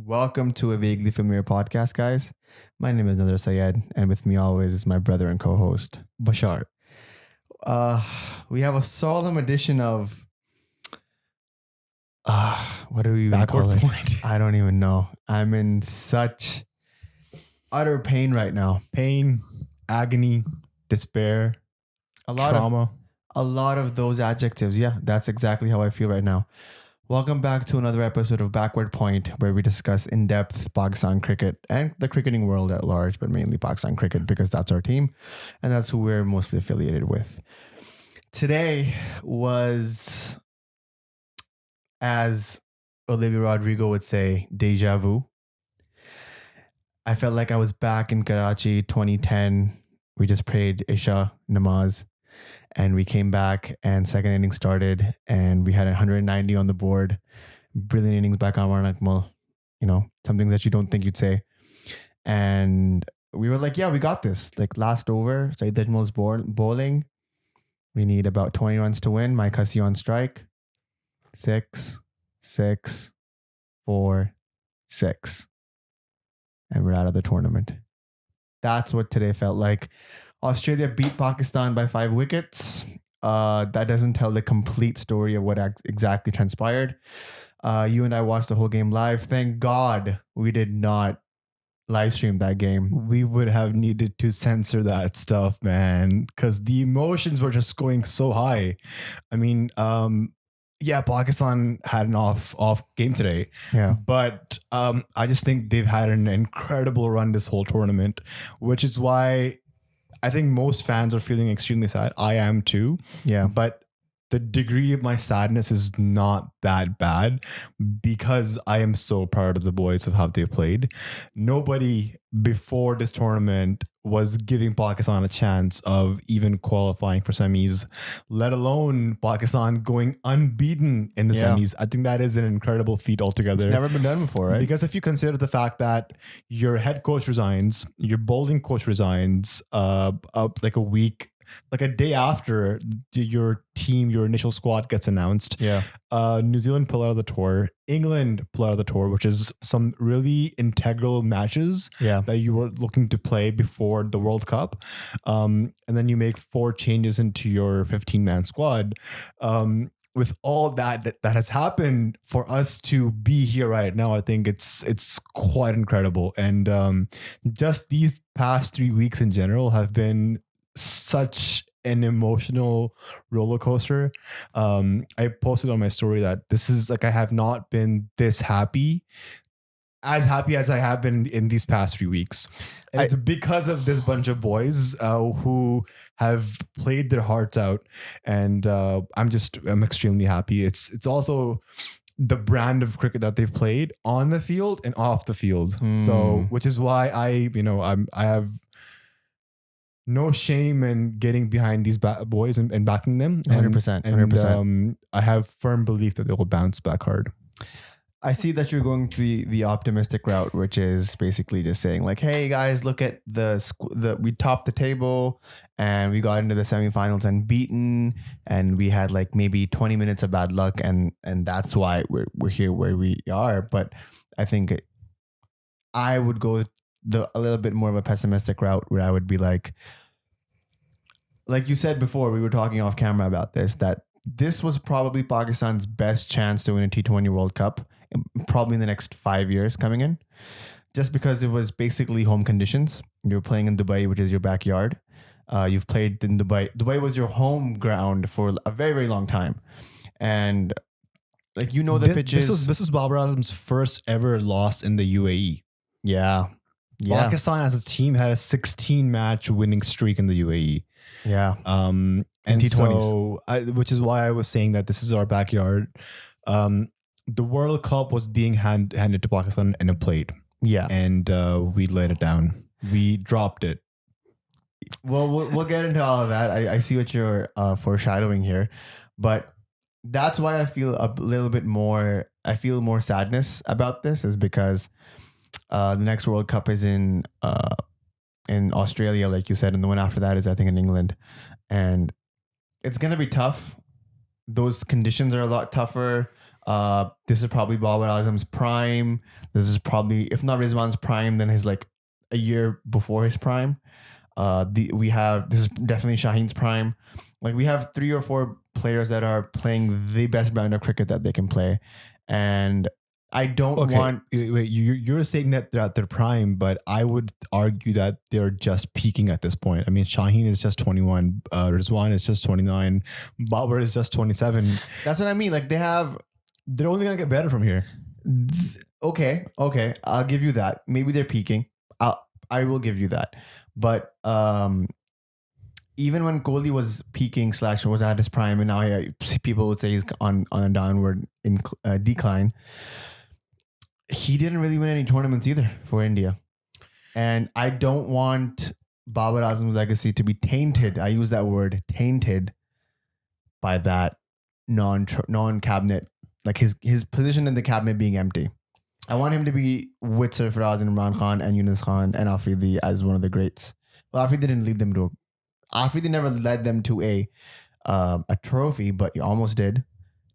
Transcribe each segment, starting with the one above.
Welcome to a vaguely familiar podcast, guys. My name is Nazar, and with me always is my brother and co-host Bashaar. Uh, we have a solemn edition of what do we even Backward call it? point. I don't even know. I'm in such utter pain right now. Pain, agony, despair, A lot trauma. a lot of those adjectives. Yeah, that's exactly how I feel right now. Welcome back to another episode of Backward Point, where we discuss in-depth Pakistan cricket and the cricketing world at large, but mainly Pakistan cricket because that's our team and that's who we're mostly affiliated with. Today was, as Olivia Rodrigo would say, deja vu. I felt like I was back in Karachi 2010. We just prayed Isha namaz. And we came back and second inning started and we had 190 on the board. Brilliant innings back on Warren Akmal. You know, some things that you don't think you'd say. And we were like, yeah, we got this. Like last over, Saeed Ajmal's bowling. We need about 20 runs to win. Mike Hussey on strike. 6, 6, 4, 6. And we're out of the tournament. That's what today felt like. Australia beat Pakistan by 5 wickets. That doesn't tell the complete story of what exactly transpired. You and I watched the whole game live. Thank God we did not live stream that game. We would have needed to censor that stuff, man, because the emotions were just going so high. I mean, yeah, Pakistan had an off game today. Yeah. But I just think they've had an incredible run this whole tournament, which is why I think most fans are feeling extremely sad. I am too. Yeah. But the degree of my sadness is not that bad because I am so proud of the boys of how they played. Nobody before this tournament was giving Pakistan a chance of even qualifying for semis, let alone Pakistan going unbeaten in the semis. I think that is an incredible feat altogether. It's never been done before, right? Because if you consider the fact that your head coach resigns, your bowling coach resigns, like a week, like a day after your team, your initial squad gets announced. Yeah. New Zealand pull out of the tour. England pull out of the tour, which is some really integral matches that you were looking to play before the World Cup. And then you make 4 changes into your 15-man squad. With all that has happened, for us to be here right now, I think it's quite incredible. And just these past 3 weeks in general have been such an emotional roller coaster. I posted on my story that this is like, I have not been this happy as I have been in these past 3 weeks. And it's because of this bunch of boys who have played their hearts out. And I'm extremely happy. It's also the brand of cricket that they've played on the field and off the field. So, which is why I have no shame in getting behind these boys and backing them. 100%. 100%. I have firm belief that they will bounce back hard. I see that you're going to the optimistic route, which is basically just saying like, hey guys, look at we topped the table and we got into the semifinals unbeaten and we had like maybe 20 minutes of bad luck and that's why we're here where we are. But I think I would go a little bit more of a pessimistic route where I would be like you said before, we were talking off camera about that this was probably Pakistan's best chance to win a T20 World Cup, probably in the next 5 years coming in, just because it was basically home conditions. You're playing in Dubai, which is your backyard. You've played in Dubai. Dubai was your home ground for a very, very long time. And like, you know, the pitches. This was Babar Azam's first ever loss in the UAE. Yeah. Pakistan as a team had a 16-match winning streak in the UAE. Yeah. And T20s. so, which is why I was saying that this is our backyard. The World Cup was being handed to Pakistan in a plate. Yeah. And we let it down. We dropped it. Well, we'll get into all of that. I see what you're foreshadowing here, but that's why I feel a little bit more. I feel more sadness about this is because the next World Cup is in Australia, like you said, and the one after that is I think in England, and it's gonna be tough. Those conditions are a lot tougher. This is probably Babar Azam's prime. This is probably, if not Rizwan's prime, then his like a year before his prime. This is definitely Shaheen's prime. Like we have 3 or 4 players that are playing the best brand of cricket that they can play, and I don't want. Wait, you're saying that they're at their prime, but I would argue that they're just peaking at this point. I mean, Shaheen is just 21, Rizwan is just 29, Babar is just 27. That's what I mean. Like they're only gonna get better from here. Okay, I'll give you that. Maybe they're peaking. I will give you that. But even when Kohli was peaking / was at his prime, and now people would say he's on a downward decline, he didn't really win any tournaments either for India. And I don't want Babar Azam's legacy to be tainted. I use that word, tainted, by that non-cabinet, like his position in the cabinet being empty. I want him to be with Sarfaraz and Imran Khan and Yunus Khan and Afridi as one of the greats. Well, Afridi didn't lead them to Afridi never led them to a trophy, but he almost did.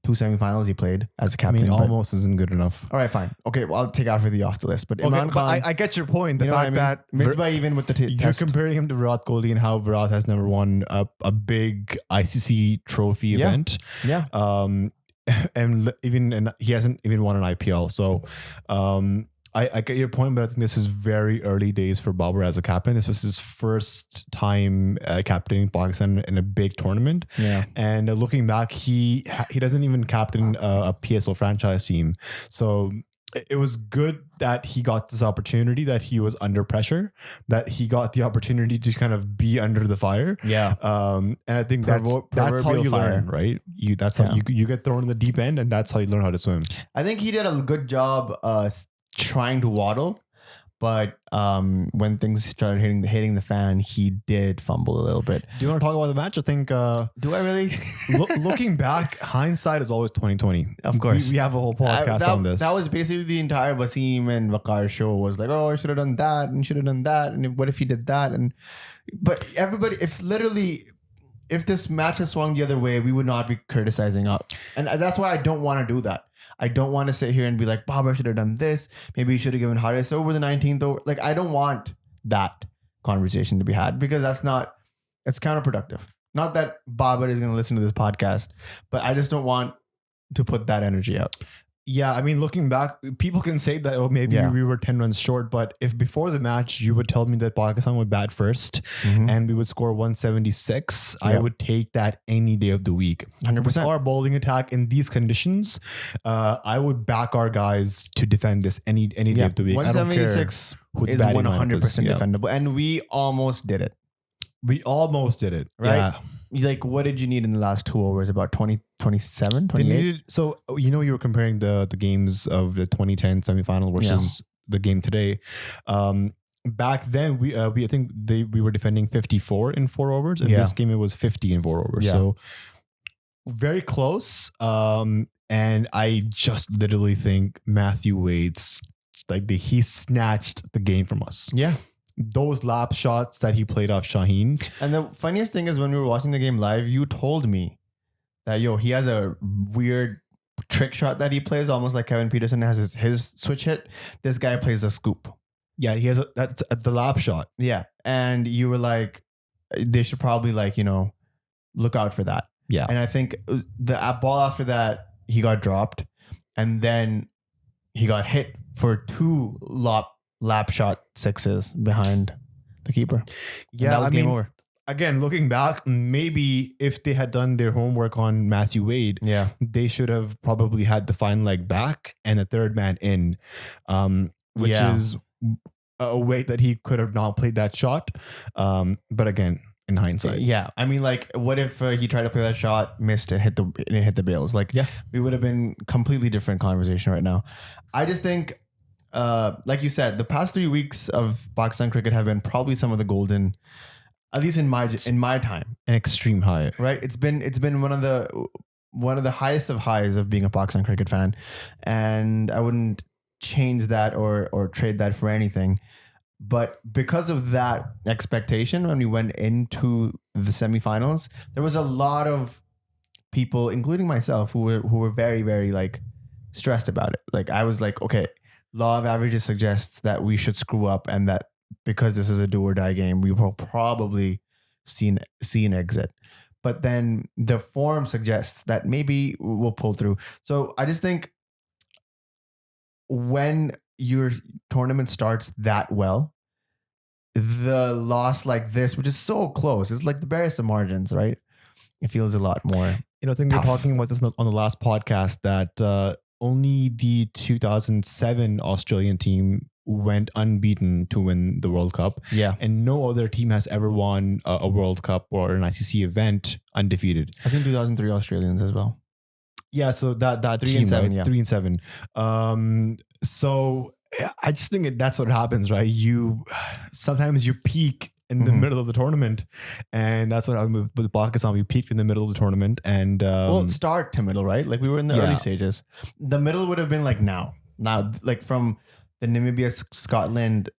2 semifinals he played as a captain. I mean, almost isn't good enough. All right, fine. Okay, well, I'll take Afridi off the list. But Imran Khan, I get your point. The fact that missed by even with the you're test. comparing him to Virat Kohli and how Virat has never won a big ICC trophy event. Yeah. And he hasn't even won an IPL. So I get your point, but I think this is very early days for Babar as a captain. This was his first time captaining Pakistan in a big tournament. Yeah. And looking back, he doesn't even captain a PSL franchise team. So it was good that he got this opportunity, that he was under pressure, that he got the opportunity to kind of be under the fire. Yeah. And I think that's how you learn, right? How you get thrown in the deep end, and that's how you learn how to swim. I think he did a good job trying to waddle, but when things started hitting the fan, he did fumble a little bit. Do you want to talk about the match? I think. Do I really? Looking back, hindsight is always 2020. Of course, we have a whole podcast on this. That was basically the entire Wasim and Waqar show. Was like, oh, I should have done that, and should have done that, and what if he did that? But everybody, if this match has swung the other way, we would not be criticizing up, and that's why I don't want to do that. I don't want to sit here and be like, Babar should have done this. Maybe he should have given Haris over the 19th over. Like, I don't want that conversation to be had, because it's counterproductive. Not that Babar is going to listen to this podcast, but I just don't want to put that energy out. Yeah, I mean, looking back, people can say that, maybe we were 10 runs short, but if before the match you would tell me that Pakistan would bat first and we would score 176, I would take that any day of the week. 100%. Our bowling attack in these conditions, I would back our guys to defend this any day of the week. 176 is 100% defendable, and we almost did it. Right? Yeah. Like, what did you need in the last 2 overs? About 27, 28? So, you were comparing the games of the 2010 semifinal versus the game today. Back then, we I think we were defending 54 in 4 overs. In this game, it was 50 in 4 overs. Yeah. So, very close. And I just literally think Matthew Wade's, he snatched the game from us. Yeah. Those lap shots that he played off Shaheen. And the funniest thing is, when we were watching the game live, you told me that, he has a weird trick shot that he plays, almost like Kevin Peterson has his switch hit. This guy plays the scoop. Yeah, he has that's the lap shot. Yeah. And you were like, they should probably look out for that. Yeah. And I think the ball after that, he got dropped, and then he got hit for 2 lap shot sixes behind the keeper. Yeah, and that was game over. Again, looking back, maybe if they had done their homework on Matthew Wade, they should have probably had the final leg back and a third man in, which is a way that he could have not played that shot. But again, in hindsight, I mean, what if he tried to play that shot, missed it, hit the bails? We would have been completely different conversation right now. I just think, like you said, the past 3 weeks of Pakistan cricket have been probably some of the golden, at least in my time, an extreme high. Right? It's been one of the highest of highs of being a Pakistan cricket fan, and I wouldn't change that or trade that for anything. But because of that expectation, when we went into the semifinals, there was a lot of people, including myself, who were very, very stressed about it. Like I was like, okay, law of averages suggests that we should screw up, and that because this is a do or die game, we will probably see an exit. But then the form suggests that maybe we'll pull through. So I just think when your tournament starts that well, the loss like this, which is so close, it's like the barest of margins, right? It feels a lot more. I think we were tough. talking about this on the last podcast that only the 2007 Australian team went unbeaten to win the World Cup. Yeah. And no other team has ever won a World Cup or an ICC event undefeated. I think 2003 Australians as well. Yeah, so that 3 team, and 7, right? yeah. 3 and 7. So I just think that's what happens, right? Sometimes you peak in the middle of the tournament, and that's what happened with Pakistan. We peaked in the middle of the tournament, and well, start to middle, right? Like we were in the early stages. The middle would have been like now, like from the Namibia, Scotland,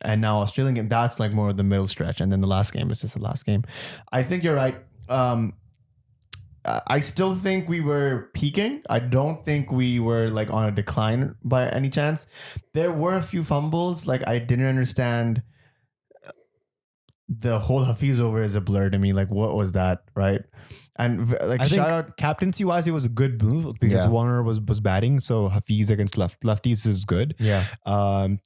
and now Australian game. That's like more of the middle stretch, and then the last game is just the last game. I think you're right. I still think we were peaking. I don't think we were like on a decline by any chance. There were a few fumbles. Like I didn't understand. The whole Hafiz over is a blur to me. Like, what was that, right? And like, I think shout out captaincy wise, it was a good move because Warner was batting, so Hafiz against lefties is good. Yeah.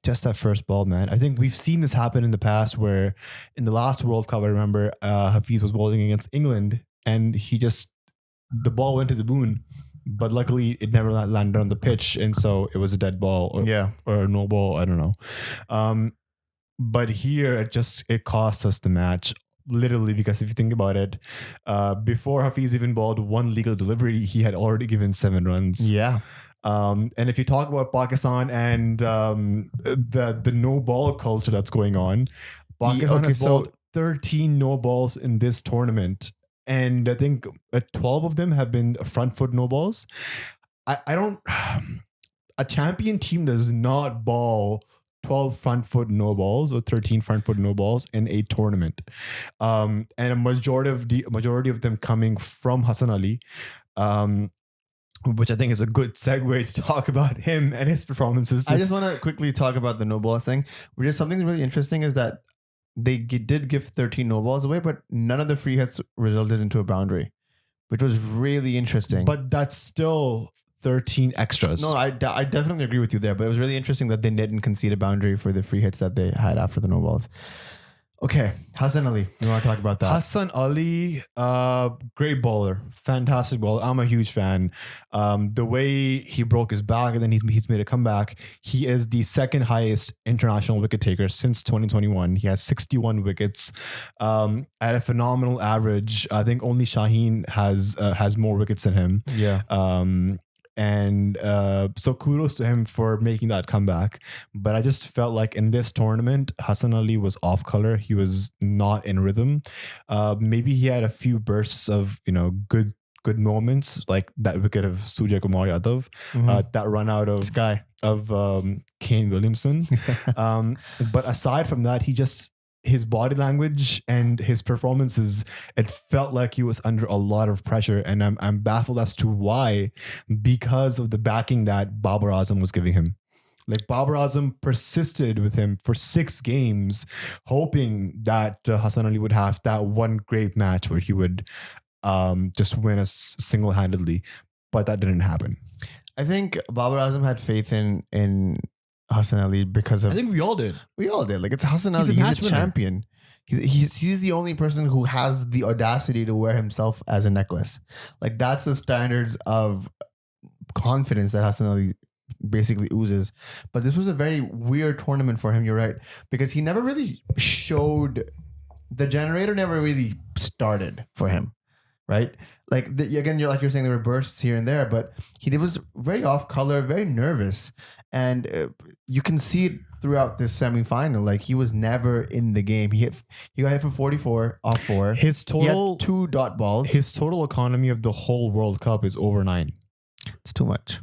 Just that first ball, man. I think we've seen this happen in the past, where in the last World Cup, I remember Hafiz was bowling against England, and the ball went to the moon, but luckily it never landed on the pitch, and so it was a dead ball or no ball. I don't know. But here it cost us the match, literally, because if you think about it, before Hafiz even balled one legal delivery, he had already given 7 runs. Yeah. And if you talk about Pakistan and the no ball culture that's going on, Pakistan has balled 13 no balls in this tournament, and I think 12 of them have been front foot no balls. I don't. A champion team does not ball 12 front foot no balls or 13 front foot no balls in a tournament, and a majority of them coming from Hassan Ali, which I think is a good segue to talk about him and his performances. I just want to quickly talk about the no balls thing. Which is something really interesting is that they did give 13 no balls away, but none of the free hits resulted into a boundary, which was really interesting. But that's still 13 extras. No, I definitely agree with you there, but it was really interesting that they didn't concede a boundary for the free hits that they had after the no balls. Okay, Hassan Ali. You want to talk about that? Hassan Ali, great bowler, fantastic bowler. I'm a huge fan. The way he broke his back and then he's made a comeback. He is the second highest international wicket taker since 2021. He has 61 wickets at a phenomenal average. I think only Shaheen has more wickets than him. Yeah. And so kudos to him for making that comeback. But I just felt like in this tournament, Hassan Ali was off color. He was not in rhythm. Maybe he had a few bursts of, good moments, like that wicket of Surya Kumar Yadav, that run out of Sky of Kane Williamson. But aside from that, his body language and his performances, it felt like he was under a lot of pressure, and I'm baffled as to why, because of the backing that Babar Azam was giving him. Like Babar Azam persisted with him for 6 games, hoping that Hassan Ali would have that one great match where he would just win us single-handedly, but that didn't happen. I think Babar Azam had faith in Hassan Ali because of... I think we all did. Like, it's Hassan Ali. He's a champion. He's the only person who has the audacity to wear himself as a necklace. Like, that's the standards of confidence that Hassan Ali basically oozes. But this was a very weird tournament for him, you're right. Because he never really showed... The generator never really started for him. Right? Like, again, you're saying there were bursts here and there, but he was very off color, very nervous. And you can see it throughout this semifinal. Like, he was never in the game. He got hit for 44 off 4. He had 2 dot balls. His total economy of the whole World Cup is over 9. It's too much.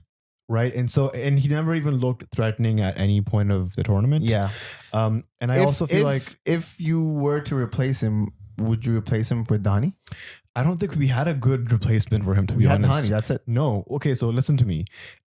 Right. And he never even looked threatening at any point of the tournament. Yeah. And I also feel like if you were to replace him, would you replace him with Dhani? I don't think we had a good replacement for him, to be honest. Dhani, that's it. No. Okay, so listen to me.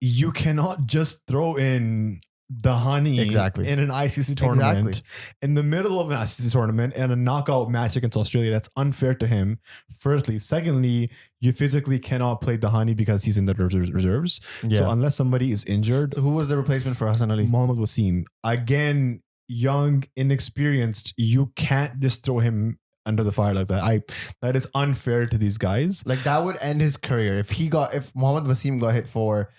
you cannot just throw in the honey Exactly. in an ICC tournament in the middle of an ICC tournament and a knockout match against Australia. That's unfair to him. Firstly, secondly, you physically cannot play the honey because he's in the reserves. Yeah. So unless somebody is injured, So who was the replacement for Hassan Ali? Mohammad Wasim, again, young, inexperienced. You can't just throw him under the fire like that. That is unfair to these guys. Like that would end his career if Mohammad Wasim got hit for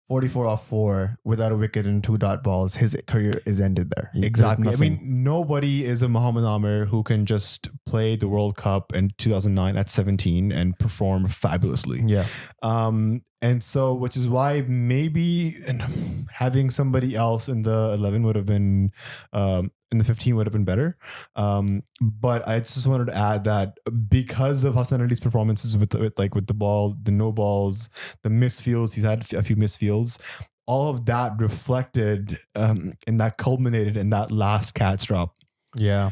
44 off 4 without a wicket and 2 dot balls, his career is ended there. Exactly. I mean, nobody is a Muhammad Amir who can just play the World Cup in 2009 at 17 and perform fabulously. Yeah. And so, which is why maybe having somebody else in the 11 would have been, in the 15 would have been better. But I just wanted to add that because of Hassan Ali's performances with the ball, the no balls, the misfields, he's had a few misfields. All of that reflected and that culminated in that last catch drop. Yeah.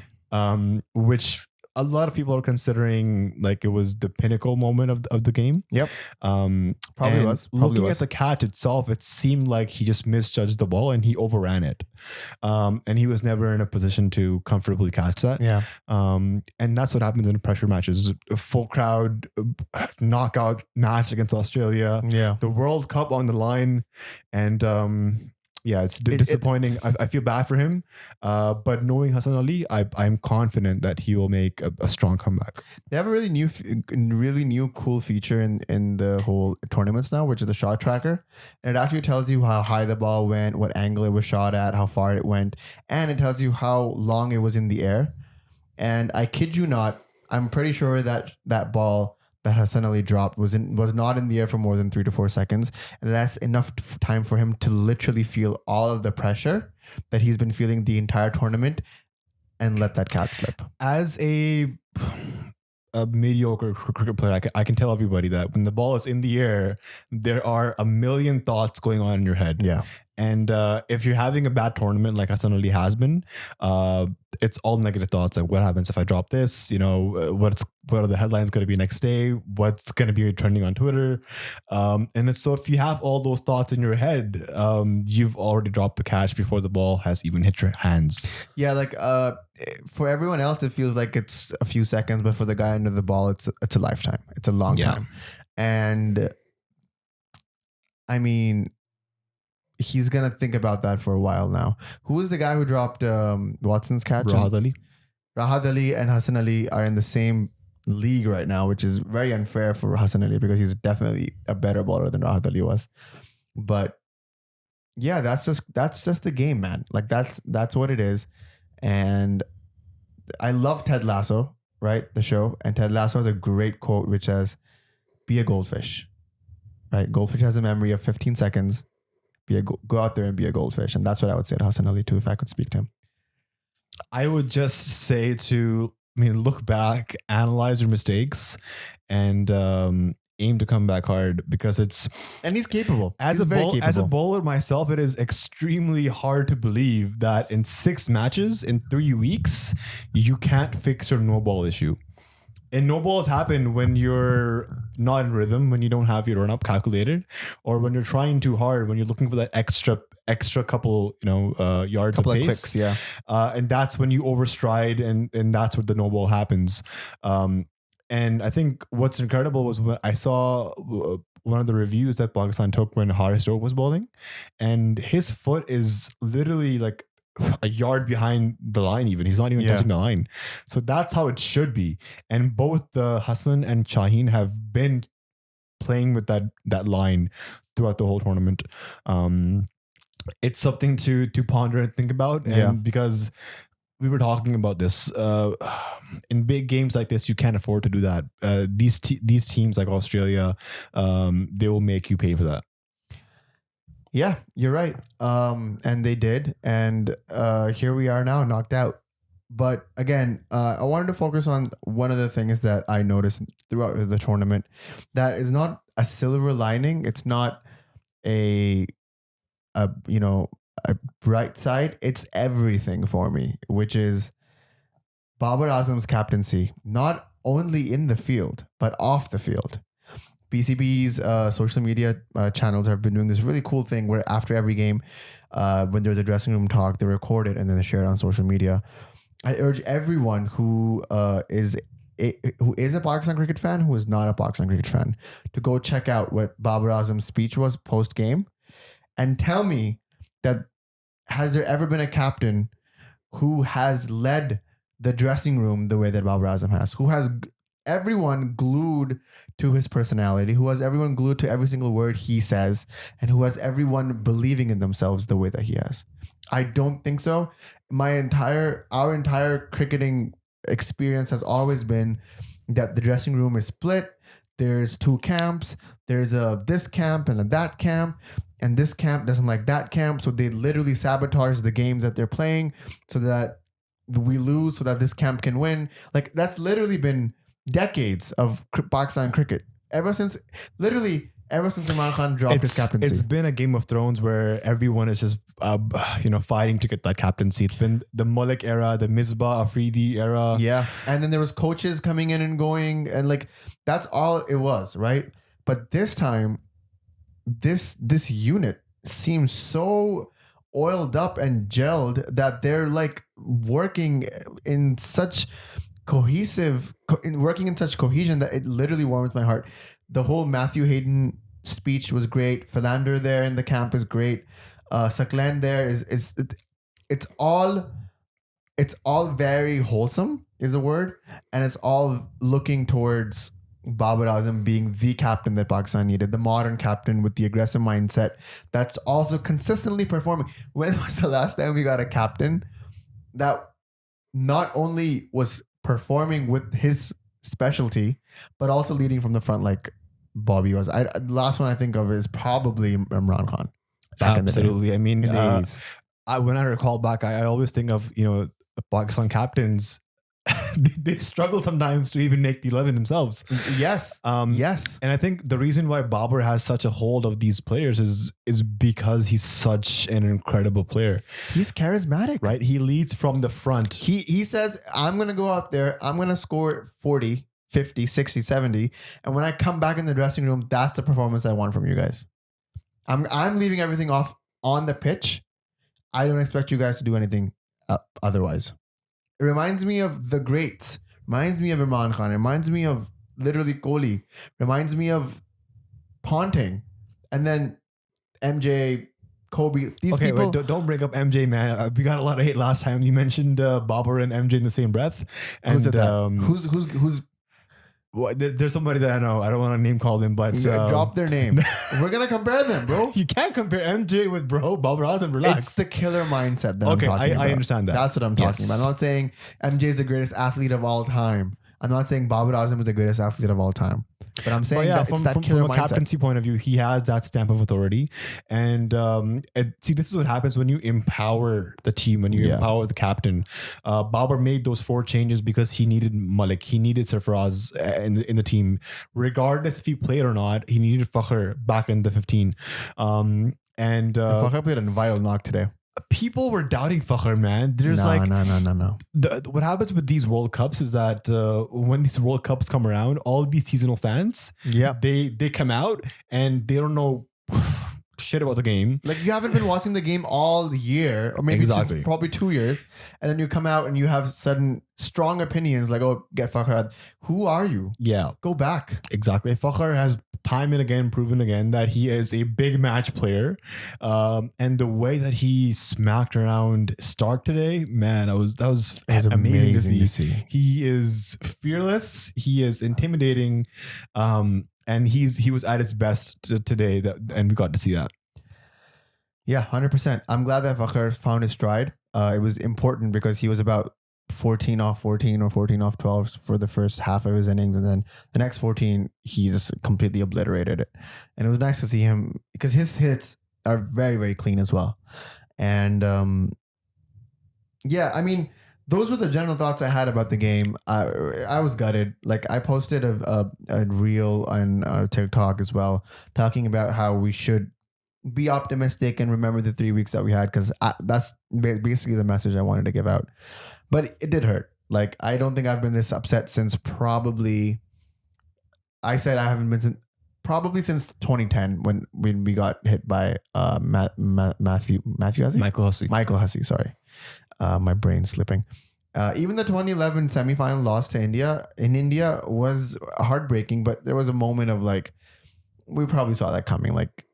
Which a lot of people are considering like it was the pinnacle moment of the game. Yep. Probably was. Looking at the catch itself, it seemed like he just misjudged the ball and he overran it. And he was never in a position to comfortably catch that. Yeah. And that's what happens in pressure matches. A full crowd knockout match against Australia. Yeah. The World Cup on the line. And yeah, it's disappointing. I feel bad for him. But knowing Hassan Ali, I'm confident that he will make a strong comeback. They have a really new cool feature in the whole tournaments now, which is the shot tracker. And it actually tells you how high the ball went, what angle it was shot at, how far it went, and it tells you how long it was in the air. And I kid you not, I'm pretty sure that ball that Hassan Ali dropped was not in the air for more than 3 to 4 seconds. And that's enough time for him to literally feel all of the pressure that he's been feeling the entire tournament and let that cat slip. As a mediocre cricket player, I can tell everybody that when the ball is in the air, there are a million thoughts going on in your head. Yeah. And if you're having a bad tournament like Hassan Ali has been, it's all negative thoughts. Like, what happens if I drop this? You know, what are the headlines going to be next day? What's going to be trending on Twitter? And so if you have all those thoughts in your head, you've already dropped the catch before the ball has even hit your hands. Yeah, like for everyone else, it feels like it's a few seconds, but for the guy under the ball, it's a lifetime. It's a long time. And I mean, he's gonna think about that for a while now. Who was the guy who dropped Watson's catch? Rahat Ali. Rahat Ali and Hassan Ali are in the same league right now, which is very unfair for Hassan Ali because he's definitely a better bowler than Rahat Ali was. But yeah, that's just the game, man. Like that's what it is. And I love Ted Lasso, right? The show. And Ted Lasso has a great quote which says, "Be a goldfish." Right? Goldfish has a memory of 15 seconds. Go out there and be a goldfish. And that's what I would say to Hassan Ali too, if I could speak to him. I would just say look back, analyze your mistakes, and aim to come back hard because and he's capable. As a bowler myself, it is extremely hard to believe that in 6 matches in 3 weeks, you can't fix your no ball issue. And no balls happen when you're not in rhythm, when you don't have your run up calculated, or when you're trying too hard, when you're looking for that extra couple, yards of pace. Clicks, yeah. And that's when you overstride, and that's where the no ball happens. And I think what's incredible was when I saw one of the reviews that Pakistan took when Haris Rowe was bowling, and his foot is literally like a yard behind the line. Even he's not even touching the line. So that's how it should be. And both Hassan and Shaheen have been playing with that line throughout the whole tournament. It's something to ponder and think about. And because we were talking about this in big games like this, you can't afford to do that. These teams like Australia, they will make you pay for that. Yeah, you're right. And they did. And here we are now, knocked out. But again, I wanted to focus on one of the things that I noticed throughout the tournament that is not a silver lining. It's not a bright side. It's everything for me, which is Babar Azam's captaincy, not only in the field, but off the field. PCB's social media channels have been doing this really cool thing where after every game, when there's a dressing room talk, they record it and then they share it on social media. I urge everyone who is a Pakistan cricket fan, who is not a Pakistan cricket fan, to go check out what Babar Azam's speech was post game, and tell me that has there ever been a captain who has led the dressing room the way that Babar Azam has, who has everyone glued to his personality, who has everyone glued to every single word he says, and who has everyone believing in themselves the way that he has. I don't think so. Our entire cricketing experience has always been that the dressing room is split. There's two camps. There's this camp and that camp, and this camp doesn't like that camp, so they literally sabotage the games that they're playing so that we lose, so that this camp can win. Like, that's literally been decades of Pakistan cricket ever since Imran Khan dropped his captaincy. It's been a Game of Thrones where everyone is just fighting to get that captaincy. It's been the Malik era, the Misbah Afridi era. Yeah, and then there was coaches coming in and going, and like that's all it was, right? But this time, this unit seems so oiled up and gelled that they're like working in such cohesion that it literally warms my heart. The whole Matthew Hayden speech was great. Philander there in the camp is great. Saklan there it's all very wholesome is a word, and it's all looking towards Babar Azam being the captain that Pakistan needed, the modern captain with the aggressive mindset that's also consistently performing. When was the last time we got a captain that not only was performing with his specialty, but also leading from the front like Bobby was? The last one I think of is probably Imran Khan. Absolutely. I mean, in the 80s. When I recall back, I always think of, Pakistan captains. They struggle sometimes to even make the 11 themselves. Yes. Yes. And I think the reason why Babar has such a hold of these players is because he's such an incredible player. He's charismatic, right? He leads from the front. He says, I'm going to go out there, I'm going to score 40, 50, 60, 70. And when I come back in the dressing room, that's the performance I want from you guys. I'm leaving everything off on the pitch. I don't expect you guys to do anything otherwise. It reminds me of the greats. Reminds me of Imran Khan. Reminds me of literally Kohli. Reminds me of Ponting. And then MJ, Kobe. These people. Wait, don't bring up MJ, man. We got a lot of hate last time. You mentioned Babar and MJ in the same breath. And who's there's somebody that I know. I don't want to name call them, but drop their name. We're gonna compare them, bro. You can't compare MJ with Babar Azam. Relax. It's the killer mindset that I'm talking about. I understand that. That's what I'm talking about. I'm not saying MJ is the greatest athlete of all time. I'm not saying Babar Azam is the greatest athlete of all time. But I'm saying it's that killer mindset. From a captaincy point of view, he has that stamp of authority. And see, this is what happens when you empower the team, when you empower the captain. Babar made those 4 changes because he needed Malik. He needed Sarfaraz in the team. Regardless if he played or not, he needed Fakhr back in the 15. Fakhr played a vital knock today. People were doubting Fakhr, man. There's no. What happens with these World Cups is that when these World Cups come around, all these seasonal fans, they come out and they don't know shit about the game. Like, you haven't been watching the game all year, or maybe since probably 2 years, and then you come out and you have sudden strong opinions like, oh, get Fakhr out. Who are you? Yeah. Go back. Exactly. Fakhr has time and again proven again that he is a big match player. And the way that he smacked around Stark today, man, that was amazing to see. He is fearless. He is intimidating. And he was at his best today, and we got to see that. Yeah, 100%. I'm glad that Fakhr found his stride. It was important because he was about 14 off 14 or 14 off 12 for the first half of his innings, and then the next 14 he just completely obliterated it. And it was nice to see him because his hits are very, very clean as well. And I mean, those were the general thoughts I had about the game. I was gutted. Like, I posted a reel on TikTok as well, talking about how we should be optimistic and remember the 3 weeks that we had, because that's basically the message I wanted to give out. But it did hurt. Like, I don't think I've been this upset since probably, I said I haven't been probably since 2010 when we got hit by Matthew Hussey? Michael Hussey, sorry. My brain's slipping. Even the 2011 semifinal loss to India in India was heartbreaking, but there was a moment of like, we probably saw that coming. Like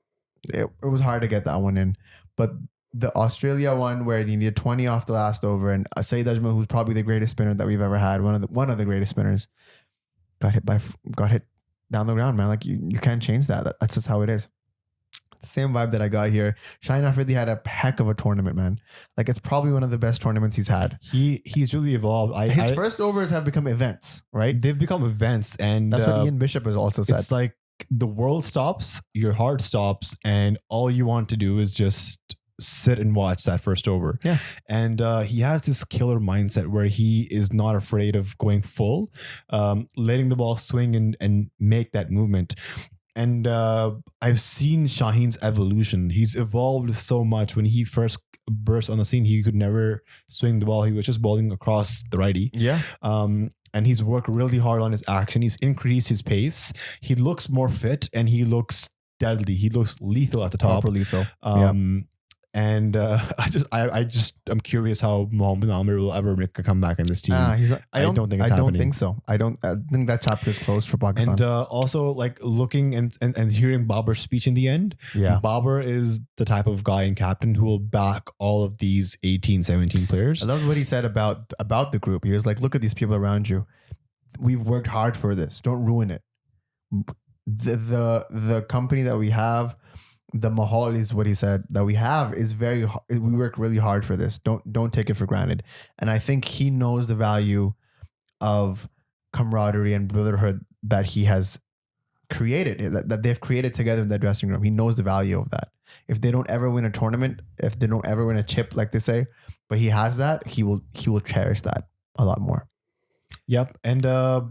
it was hard to get that one in, but the Australia one where you needed 20 off the last over, and Saeed Ajmal, who's probably the greatest spinner that we've ever had, one of the greatest spinners, got hit down the ground, man. Like you can't change that. That's just how it is. Same vibe that I got here. Shaheen Afridi had a heck of a tournament, man. Like it's probably one of the best tournaments he's had. He's really evolved. His first overs have become events, right? They've become events, and that's what Ian Bishop has also said. It's like the world stops, your heart stops, and all you want to do is just sit and watch that first over. Yeah. And he has this killer mindset where he is not afraid of going full, letting the ball swing and make that movement. And I've seen Shaheen's evolution. He's evolved so much. When he first burst on the scene, he could never swing the ball. He was just bowling across the righty. Yeah. And he's worked really hard on his action. He's increased his pace. He looks more fit and he looks deadly. He looks lethal at the top. Proper lethal. And I'm curious how Mohammad Amir will ever make a comeback in this team. I don't think it's happening. I don't think so. I think that chapter is closed for Pakistan. And also like looking and hearing Babar's speech in the end. Yeah. Babar is the type of guy and captain who will back all of these 18, 17 players. I love what he said about the group. He was like, look at these people around you. We've worked hard for this. Don't ruin it. The company that we have, the mahal is what he said that we have is we work really hard for this. Don't take it for granted. And I think he knows the value of camaraderie and brotherhood that he has created, that they've created together in that dressing room. He knows the value of that. If they don't ever win a tournament, if they don't ever win a chip, like they say, but he has that, he will cherish that a lot more. Yep. And I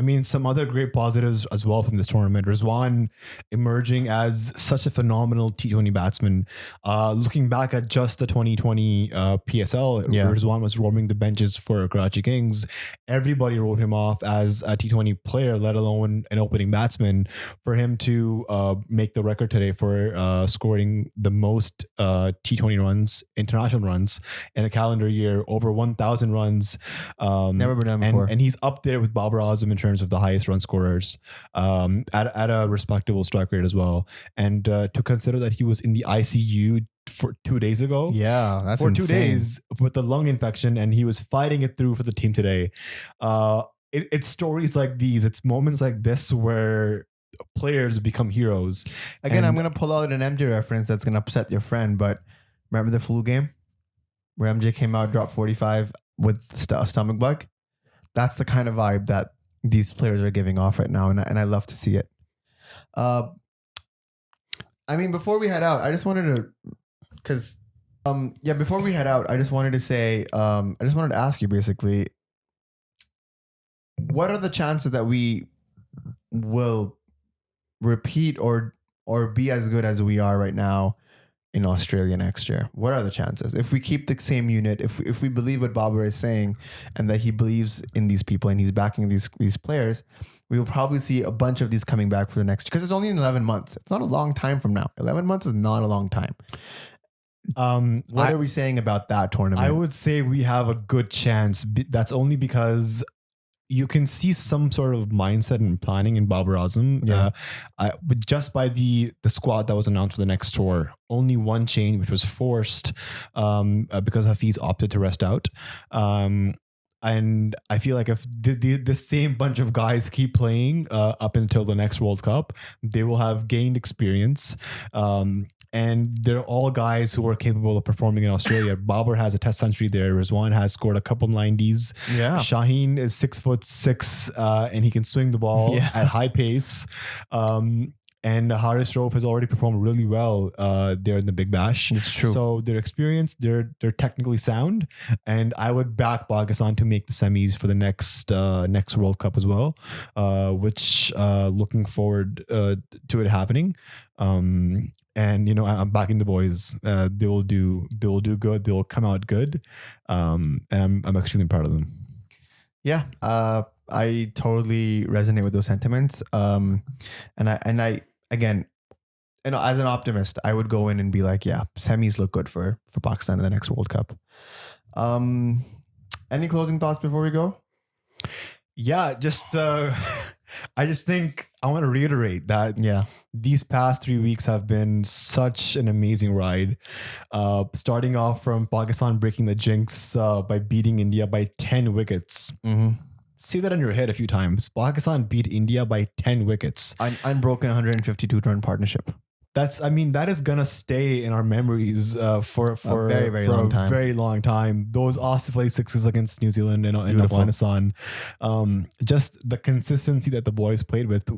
mean, some other great positives as well from this tournament. Rizwan emerging as such a phenomenal T20 batsman. Looking back at just the 2020 PSL, Rizwan was roaming the benches for Karachi Kings. Everybody wrote him off as a T20 player, let alone an opening batsman. For him to make the record today for scoring the most T20 runs, international runs in a calendar year, over 1,000 runs. Never been done before. And he's up there with Babar Azam in terms of the highest run scorers at a respectable strike rate as well. And to consider that he was in the ICU for 2 days ago. Yeah, that's for insane. 2 days with the lung infection, and he was fighting it through for the team today. It's stories like these. It's moments like this where players become heroes. Again, I'm going to pull out an MJ reference that's going to upset your friend, but remember the flu game where MJ came out, dropped 45 with a stomach bug? That's the kind of vibe that these players are giving off right now, and I love to see it. I mean, before we head out, I just wanted to, before we head out, I just wanted to say, I just wanted to ask you basically, what are the chances that we will repeat or be as good as we are right now in Australia next year? What are the chances? If we keep the same unit, if we believe what Babar is saying and that he believes in these people and he's backing these players, we will probably see a bunch of these coming back for the next, because it's only in 11 months. It's not a long time from now. 11 months is not a long time. What are we saying about that tournament? I would say we have a good chance. That's only because you can see some sort of mindset and planning in Babar Azam. But just by the squad that was announced for the next tour, only one change, which was forced because Hafiz opted to rest out. And I feel like if the same bunch of guys keep playing up until the next World Cup, they will have gained experience. And they're all guys who are capable of performing in Australia. Babar has a test century there. Rizwan has scored a couple 90s. Yeah. Shaheen is 6'6", and he can swing the ball at high pace. And Haris Rauf has already performed really well there in the Big Bash. It's true. So they're experienced, they're technically sound, and I would back Pakistan to make the semis for the next World Cup as well, which looking forward to it happening. And I'm backing the boys. They will do good. They will come out good. And I'm extremely proud of them. Yeah. I totally resonate with those sentiments. And I again, as an optimist, I would go in and be like, yeah, semis look good for Pakistan in the next World Cup. Any closing thoughts before we go? Yeah, just I just think I want to reiterate that these past 3 weeks have been such an amazing ride. Starting off from Pakistan breaking the jinx by beating India by 10 wickets. Say that in your head a few times. Pakistan beat India by 10 wickets. Unbroken 152 run partnership. That is gonna stay in our memories for a very long time. Those Asif sixes against New Zealand and Afghanistan, just the consistency that the boys played with.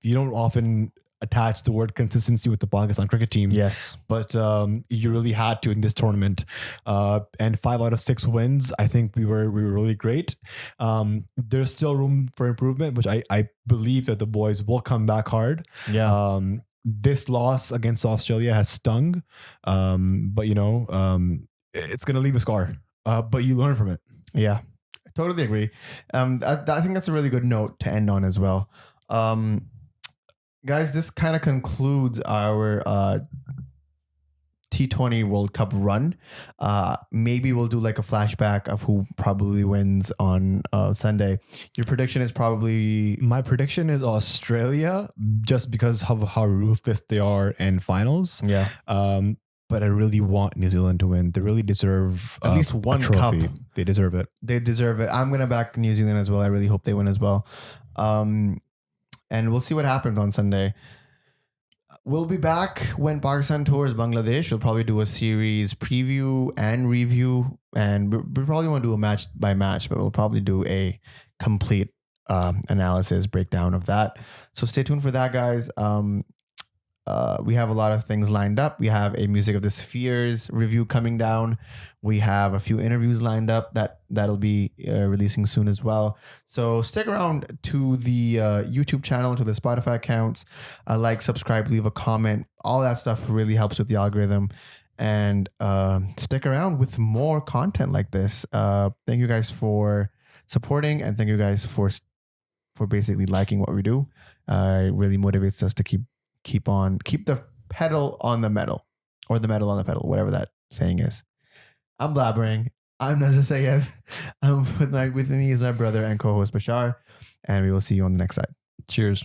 You don't often attach the word consistency with the Pakistan cricket team. Yes, but you really had to in this tournament. And 5 out of 6 wins, I think we were really great. There's still room for improvement, which I believe that the boys will come back hard. Yeah. This loss against Australia has stung, but it's going to leave a scar, but you learn from it. Yeah, I totally agree. I think that's a really good note to end on as well. Guys, this kind of concludes our T20 World Cup run. Maybe we'll do like a flashback of who probably wins on Sunday. Your prediction is probably... My prediction is Australia, just because of how ruthless they are in finals. Yeah. But I really want New Zealand to win. They really deserve at least one trophy. Cup. They deserve it. They deserve it. I'm going to back New Zealand as well. I really hope they win as well. And we'll see what happens on Sunday. We'll be back when Pakistan tours Bangladesh. We'll probably do a series preview and review. And we probably won't do a match by match, but we'll probably do a complete analysis, breakdown of that. So stay tuned for that, guys. We have a lot of things lined up. We have a Music of the Spheres review coming down. We have a few interviews lined up that'll be releasing soon as well. So stick around to the YouTube channel, to the Spotify accounts. Like, subscribe, leave a comment. All that stuff really helps with the algorithm. And stick around with more content like this. Thank you guys for supporting, and thank you guys for basically liking what we do. It really motivates us to keep the pedal on the metal, or the metal on the pedal, whatever that saying is. I'm blabbering. I'm Nazar Sayed. With me is my brother and co-host Bashaar, and we will see you on the next side. Cheers.